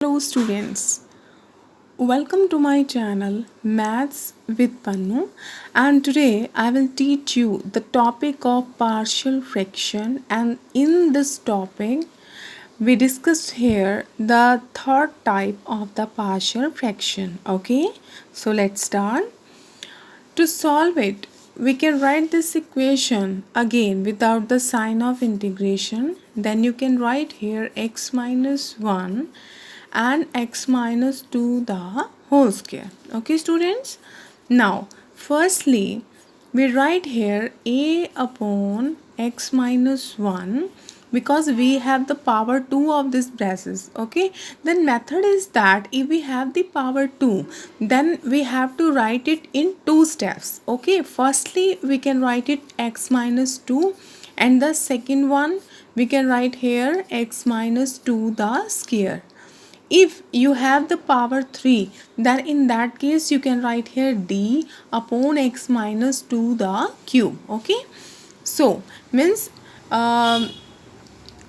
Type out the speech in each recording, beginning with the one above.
Hello students, welcome to my channel Maths with Pannu, and today I will teach you the topic of partial fraction, and in this topic we discussed here the third type of the partial fraction. Okay, so let's start. To solve it, we can write this equation again without the sign of integration. Then you can write here x minus 1 and x minus 2 the whole square. Okay students? Now, firstly, we write here a upon x minus 1 because we have the power 2 of this braces. Okay, then method is that if we have the power 2, then we have to write it in two steps. Okay, firstly we can write it x minus 2, and the second one we can write here x minus 2 the square. If you have the power 3, then in that case you can write here d upon x minus 2 the cube. Okay, so means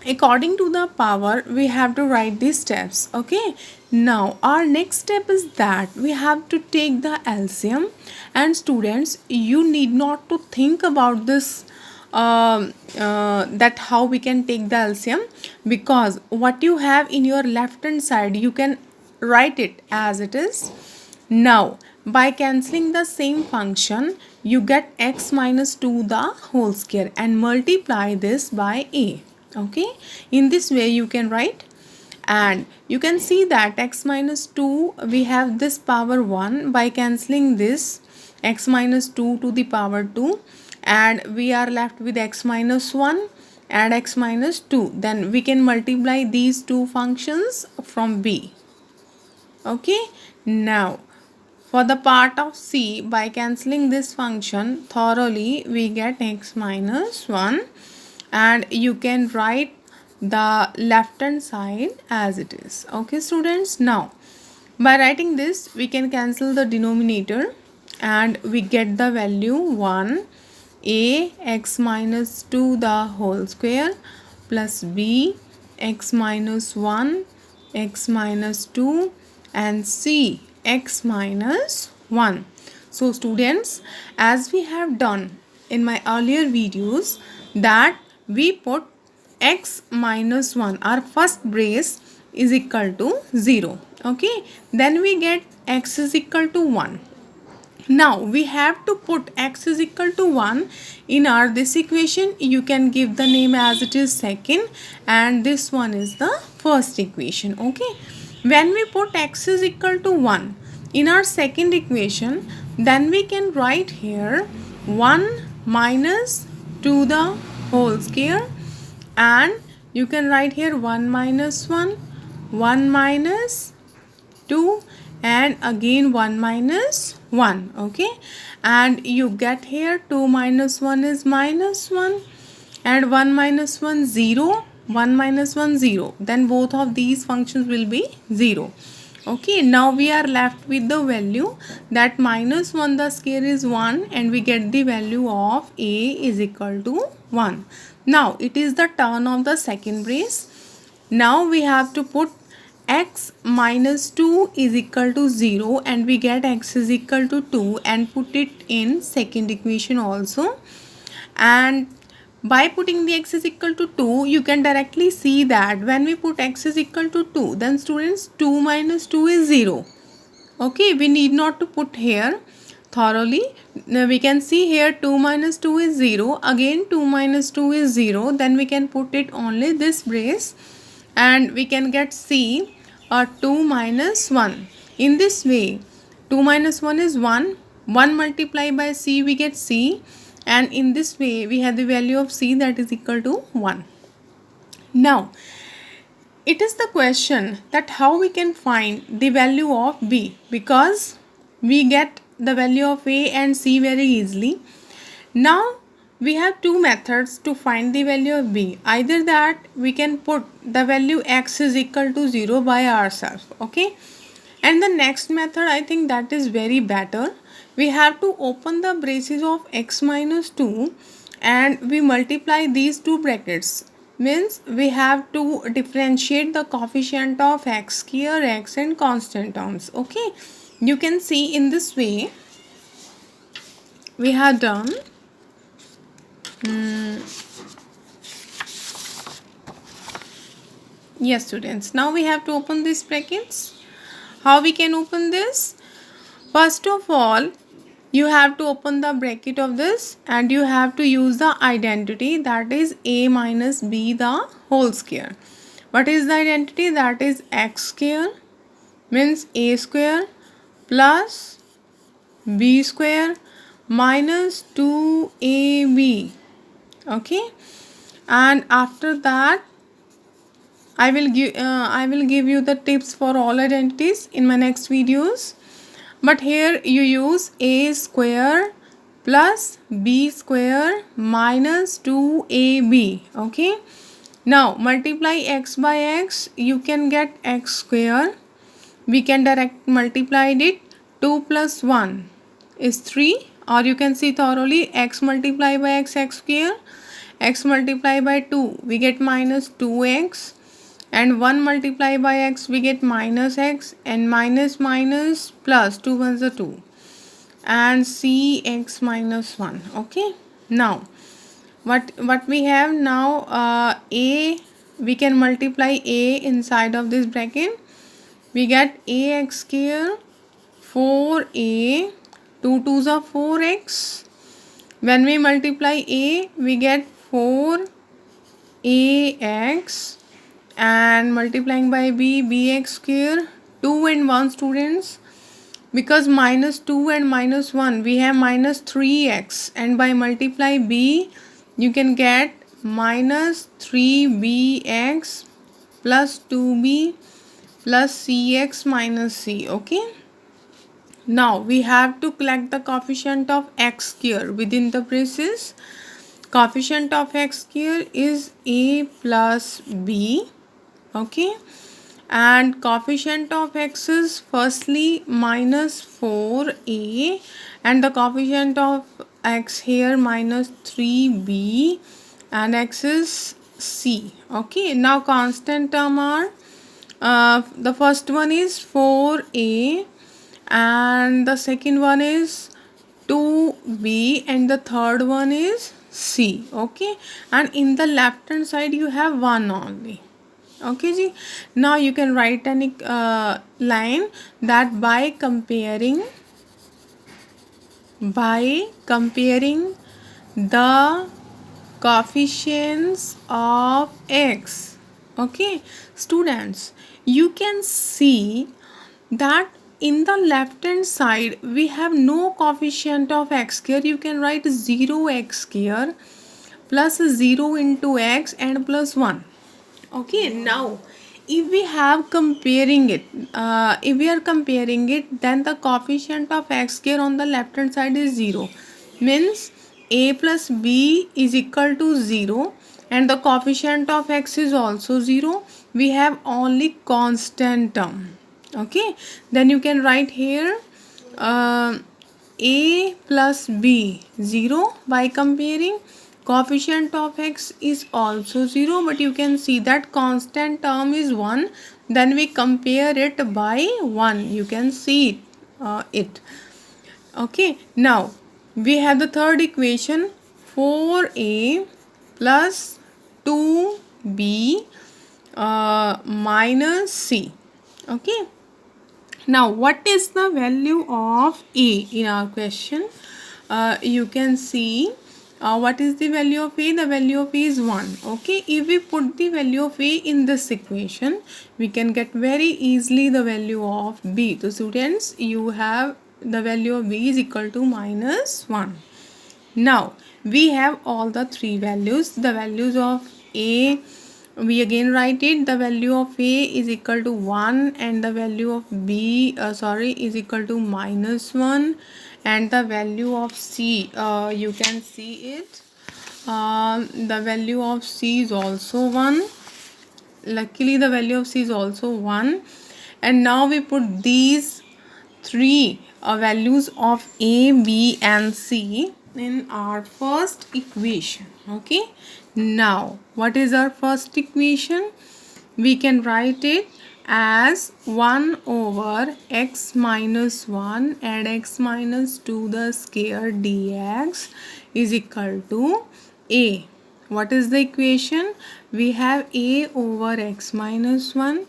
according to the power we have to write these steps. Okay, now our next step is that we have to take the LCM, and students, you need not to think about this that how we can take the LCM, because what you have in your left hand side you can write it as it is. Now by cancelling the same function you get x minus 2 the whole square and multiply this by a. Okay, in this way you can write, and you can see that x minus 2 we have this power 1 by cancelling this x minus 2 to the power 2, and we are left with x minus 1 and x minus 2. Then we can multiply these two functions from b. Okay, now for the part of c, by cancelling this function thoroughly we get x minus 1, and you can write the left hand side as it is. Okay students, now by writing this we can cancel the denominator and we get the value 1 a x minus 2 the whole square plus b x minus 1 x minus 2 and c x minus 1. So students, as we have done in my earlier videos, that we put x minus 1, our first brace is equal to 0. Okay, then we get x is equal to 1. Now we have to put x is equal to 1 in our this equation. You can give the name as it is second, and this one is the first equation. Okay, when we put x is equal to 1 in our second equation, then we can write here 1 minus 2 the whole square, and you can write here 1 minus 1, 1 minus 2, and again 1 minus 1. Okay, and you get here 2 minus 1 is minus 1, and 1 minus 1 0, 1 minus 1 0, then both of these functions will be 0. Okay, now we are left with the value that minus 1 the square is 1, and we get the value of a is equal to 1. Now it is the turn of the second brace. Now we have to put x minus 2 is equal to 0, and we get x is equal to 2 and put it in second equation also. And by putting the x is equal to 2, you can directly see that when we put x is equal to 2, then students 2 minus 2 is 0. Okay, we need not to put here thoroughly. Now we can see here 2 minus 2 is 0, again 2 minus 2 is 0, then we can put it only this brace and we can get c or 2 minus 1. In this way 2 minus 1 is 1, 1 multiplied by c we get c, and in this way we have the value of c that is equal to 1. Now it is the question that how we can find the value of b, because we get the value of a and c very easily. Now we have two methods to find the value of b. Either that we can put the value x is equal to 0 by ourselves. Okay, and the next method, I think that is very better. We have to open the braces of x minus 2 and we multiply these two brackets means we have to differentiate the coefficient of x square, x and constant terms. Okay, you can see in this way we have done. Yes students, now we have to open these brackets. How we can open this? First of all, you have to open the bracket of this and you have to use the identity, that is a minus b the whole square. What is the identity? That is x square means a square plus b square minus 2ab. Okay, and after that I will give you the tips for all identities in my next videos. But here you use a square plus b square minus 2ab. Okay, now multiply x by x, you can get x square. We can direct multiply it. 2 plus 1 is 3, or you can see thoroughly x multiplied by x, x square, x multiplied by 2 we get minus 2x, and 1 multiplied by x we get minus x, and minus minus plus 2 ones are 2, and cx minus 1. Okay, now what we have now, a, we can multiply a inside of this bracket. We get ax square 4a, 2 2s are 4x. When we multiply a we get 4ax, and multiplying by b, bx square 2 and 1 students, because minus 2 and minus 1 we have minus 3x, and by multiply b you can get minus 3bx plus 2b plus cx minus c. Okay, now we have to collect the coefficient of x square within the braces. Coefficient of x square is a plus b. Okay, and coefficient of x is firstly minus 4a, and the coefficient of x here minus 3b, and x is c. Okay, now constant term are, the first one is 4a, and the second one is 2b, and the third one is c. Okay, and in the left hand side you have one only. Okay ji, now you can write any line that by comparing the coefficients of x. Okay students, you can see that in the left hand side we have no coefficient of x square. You can write 0x square plus 0 into x and plus 1. Okay, now if we have comparing it, if we are comparing it, then the coefficient of x square on the left hand side is 0, means a plus b is equal to 0, and the coefficient of x is also 0. We have only constant term. Okay, then you can write here a plus b 0 by comparing. Coefficient of x is also 0, but you can see that constant term is 1. Then we compare it by 1. You can see it. Okay, now we have the third equation, 4a plus 2b minus c. Okay, now what is the value of a in our question? You can see what is the value of a? The value of a is 1. Okay, if we put the value of a in this equation, we can get very easily the value of b. So students, you have the value of b is equal to minus 1. Now we have all the three values. The values of a, we again write it, the value of a is equal to 1, and the value of b is equal to minus 1, and the value of c, you can see it, the value of c is also 1. Luckily the value of c is also 1, and now we put these three values of a, b and c in our first equation. Okay, Now, what is our first equation? We can write it as 1 over x minus 1 and x minus 2 the square dx is equal to a. What is the equation? We have a over x minus 1,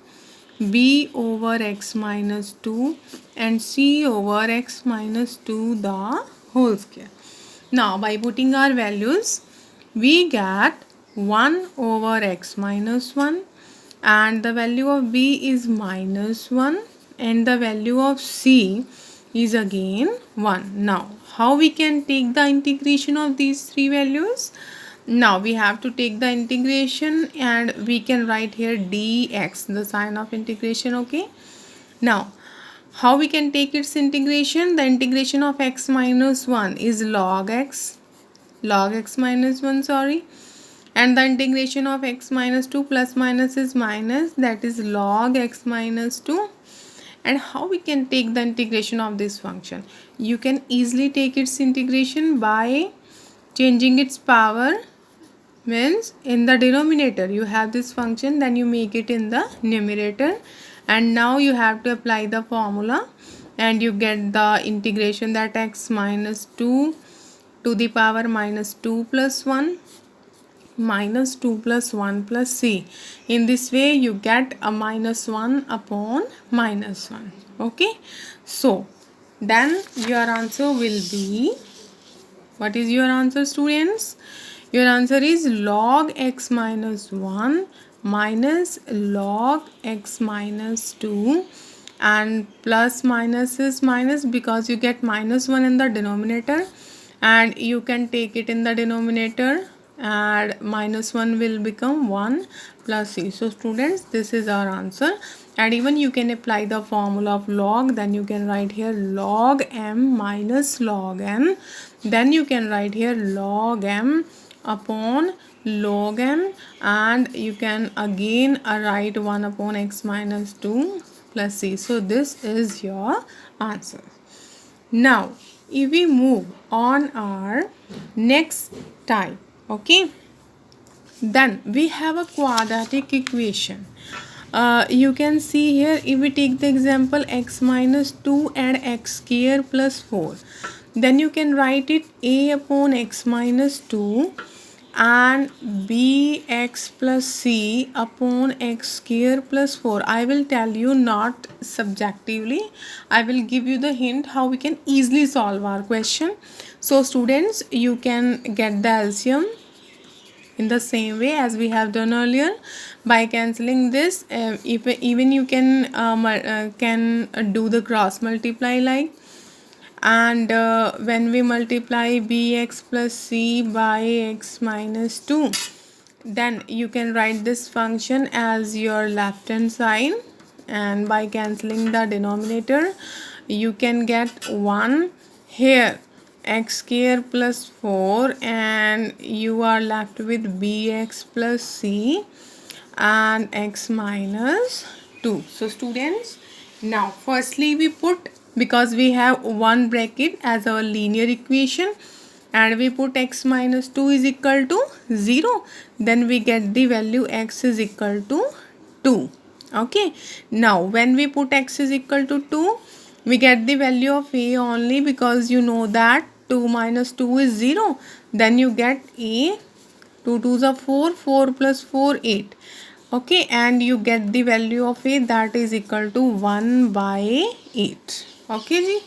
b over x minus 2 and c over x minus 2 the whole square. Now by putting our values, we get 1 over x minus 1 and the value of b is minus 1 and the value of c is again 1. Now how we can take the integration of these three values? Now we have to take the integration and we can write here dx, the sign of integration. Okay, now how we can take its integration? The integration of x minus 1 is log x minus 1, sorry, and the integration of x minus 2 plus minus is minus, that is log x minus 2. And how we can take the integration of this function? You can easily take its integration by changing its power. Means in the denominator you have this function, then you make it in the numerator, and now you have to apply the formula and you get the integration, that x minus 2 to the power minus 2 plus 1 minus 2 plus 1 plus c. In this way you get a minus 1 upon minus 1. Okay, so then your answer will be, what is your answer, students? Your answer is log x minus 1 minus log x minus 2, and plus minus is minus because you get minus 1 in the denominator and you can take it in the denominator and minus 1 will become 1 plus c. So students, this is our answer. And even you can apply the formula of log, then you can write here log m minus log n, then you can write here log m upon log n, and you can again write 1 upon x minus 2 plus c. So this is your answer. Now if we move on our next type, okay, then we have a quadratic equation. You can see here, if we take the example x minus 2 and x square plus 4, then you can write it a upon x minus 2 and bx plus c upon x square plus 4. I will tell you, not subjectively, I will give you the hint how we can easily solve our question. So students, you can get the LCM in the same way as we have done earlier by cancelling this. If even you can do the cross multiply, like, and when we multiply bx plus c by x minus 2, then you can write this function as your left hand side, and by cancelling the denominator you can get 1 here x square plus 4, and you are left with bx plus c and x minus 2. So students, now firstly we put, because we have one bracket as our linear equation, and we put x minus 2 is equal to 0, then we get the value x is equal to 2. Okay, now when we put x is equal to 2, we get the value of a only, because you know that 2 minus 2 is 0, then you get a. 2 2s are 4, 4 plus 4 8. Okay, and you get the value of a, that is equal to 1 by 8. Okay ji.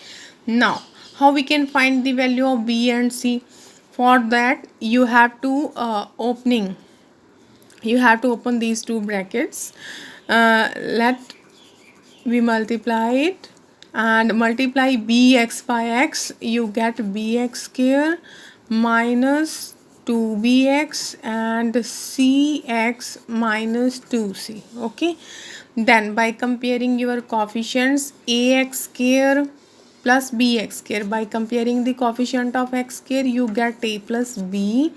Now how we can find the value of b and c? For that you have to open these two brackets. Let we multiply it and multiply bx by x, you get bx square minus 2bx and cx minus 2c. Okay, then by comparing your coefficients ax square plus bx square, by comparing the coefficient of x square you get a plus b,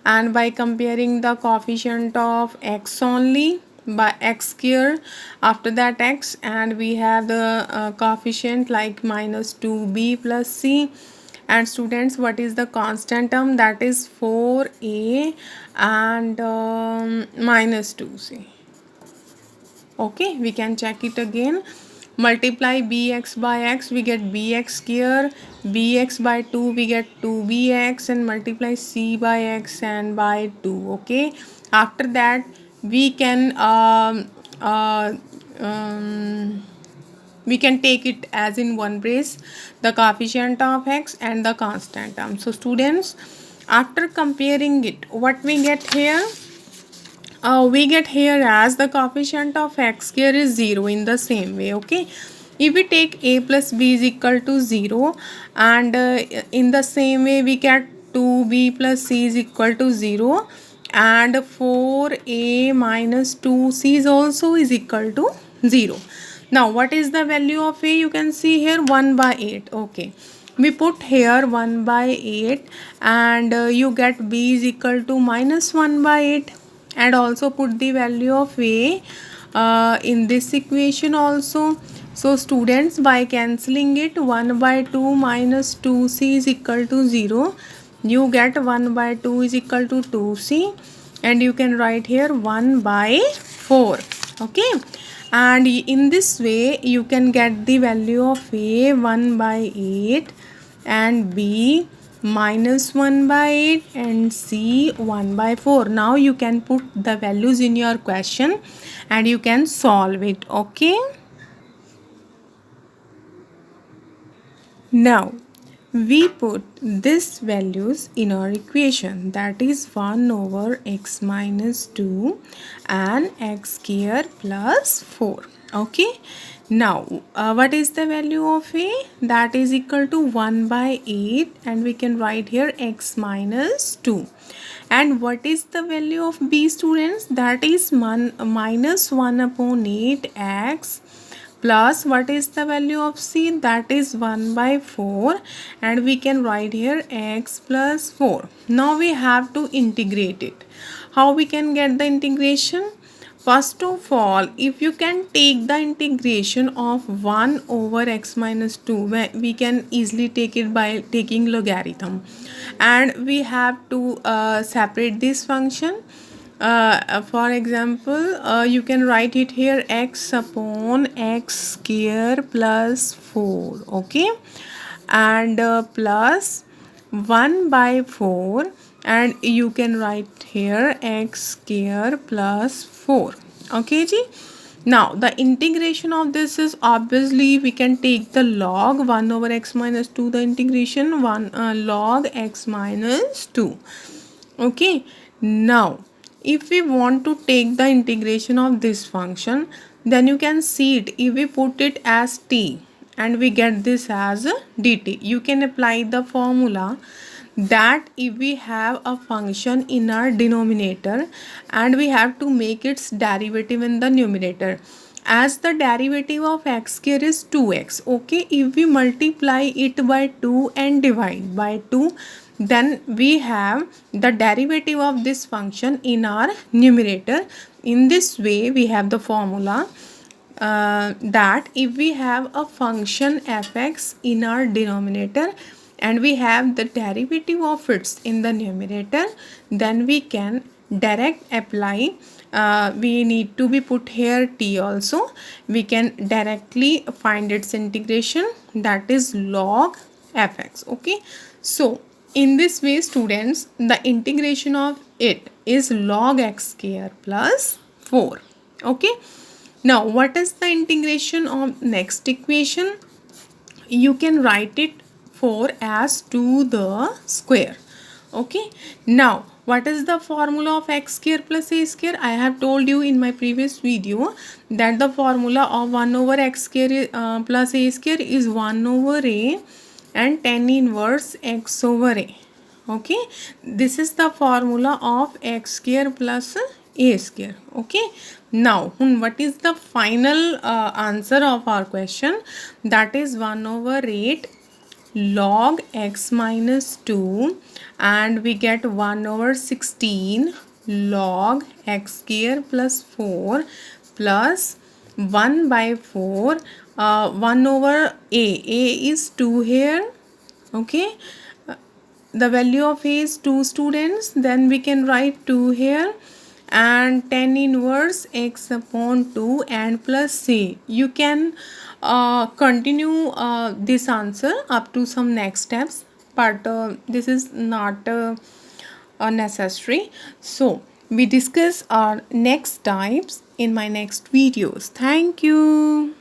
and by comparing the coefficient of x only by x square, after that x, and we have the coefficient like minus 2b plus c, And students, what is the constant term? That is 4a and minus 2c. Okay, we can check it again. Multiply bx by x, we get bx here. Bx by 2, we get 2bx, and multiply c by x and by 2. Okay, after that we can we can take it as in one brace, the coefficient of x and the constant term. So students, after comparing it, what we get here? We get here as the coefficient of x here is 0 in the same way. Okay, if we take a plus b is equal to 0, and in the same way we get 2b plus c is equal to 0, and 4a minus 2c is also is equal to 0. Now what is the value of a? You can see here 1 by 8. Okay, we put here 1 by 8, and you get b is equal to minus 1 by 8, and also put the value of a in this equation also. So students, by cancelling it, 1 by 2 minus 2c is equal to 0. You get 1 by 2 is equal to 2c, and you can write here 1 by 4. Okay, and in this way you can get the value of a 1 by 8, and b minus 1 by 8, and c 1 by 4. Now you can put the values in your question and you can solve it. Okay, now we put these values in our equation, that is 1 over x minus 2 and x square plus 4. Okay, now what is the value of a? That is equal to 1 by 8, and we can write here x minus 2. And what is the value of b, students? That is minus 1 upon 8x, plus what is the value of c? That is 1 by 4, and we can write here x plus 4. Now we have to integrate it. How we can get the integration? First of all, if you can take the integration of 1 over x minus 2, we can easily take it by taking logarithm, and we have to separate this function. For example, you can write it here x upon x square plus 4. Okay, and plus 1 by 4, and you can write here x square plus 4. Okay ji. Now the integration of this is, obviously we can take the log 1 over x minus 2, the integration 1 log x minus 2. Okay, now if we want to take the integration of this function, then you can see it. If we put it as t and we get this as dt, you can apply the formula that if we have a function in our denominator and we have to make its derivative in the numerator, as the derivative of x square is 2x. Okay, if we multiply it by 2 and divide by 2, then we have the derivative of this function in our numerator. In this way we have the formula that if we have a function fx in our denominator and we have the derivative of its in the numerator, then we can direct apply, we need to be put here t also, we can directly find its integration, that is log fx. Okay, so in this way students, the integration of it is log x square plus 4. Okay, now what is the integration of next equation? You can write it 4 as to the square. Okay, now what is the formula of x square plus a square? I have told you in my previous video that the formula of 1 over x square plus a square is 1 over a and tan inverse x over a. Okay, this is the formula of x square plus a square. Okay, now what is the final answer of our question? That is 1 over 8 log x minus 2, and we get 1 over 16 log x square plus 4 plus 1 by 4, 1 over a is 2 here, Okay, the value of a is 2 students, then we can write 2 here, and 10 inverse x upon 2 and plus c. You can continue this answer up to some next steps, but this is not necessary. So we discuss our next types in my next videos. Thank you.